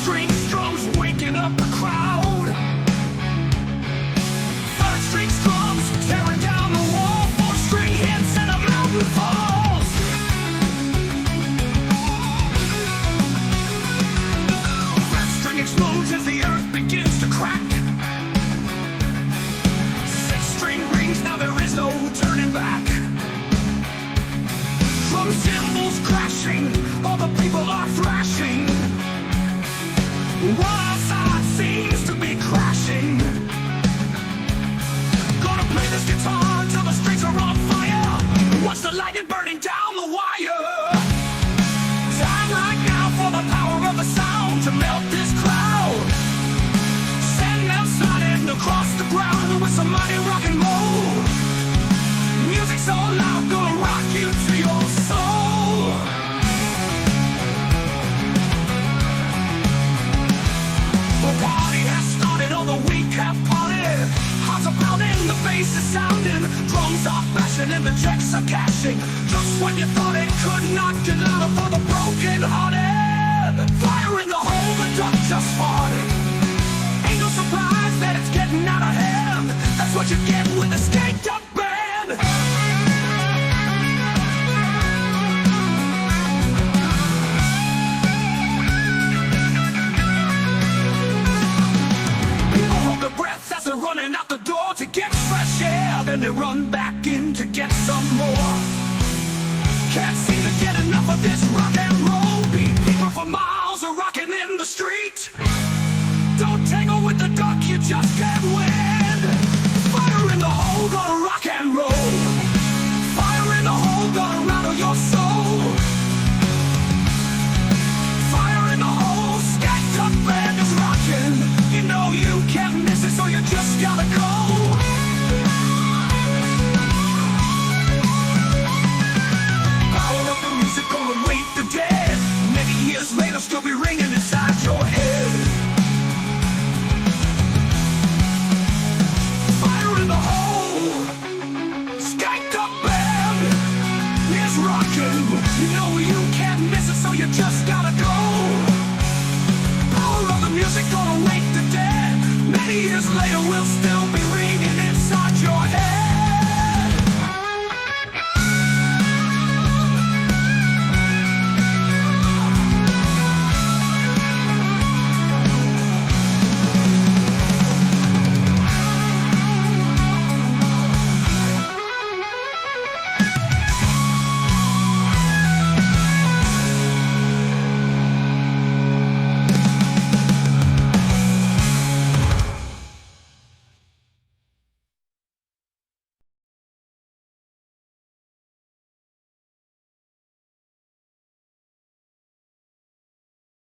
String strums waking up the crowd. Third string strums tearing down the wall. Fourth string hits and a mountain falls. Fifth string explodes as the earth begins to crack. Sixth string rings, now there is no turning back. Drum cymbals crashing, all the people are thrashing. One outside seems to be crashing. Gonna play this guitar till the strings are on fire. Watch the lightning burning down the wire. Time right now for the power of the sound to melt this crowd. Send them sliding across the ground with some mighty rock and roll. Music so loud, gonna rock you to your soul. The party has started, all the weak have parted. Hearts are pounding, the bass is sounding. Drums are bashing and the checks are cashing. Just when you thought it could not get louder for the broken hearted. Fire in the hole, the duck just farted. Ain't no surprise that it's getting out of hand. That's what you get with a skate up band. Running out the door to get fresh air, then they run back in to get some more. Can't seem to get enough of this rock and roll beat. People for miles are rocking in the street. Don't tangle with the duck, you just can't win. Fire in the hole, gonna rock and roll. Fire in the hole, gonna rattle your soul. Fire in the hole, Skate Up Band is rocking. You know you can't miss it, so you just gotta go. Power of the music gonna wake the dead. Many years later, still be ringing inside your head. Fire in the hole, Skate Up Band is rocking. You know you can't miss it, so you just gotta go. Power of the music gonna wake the dead. Many years later we'll still be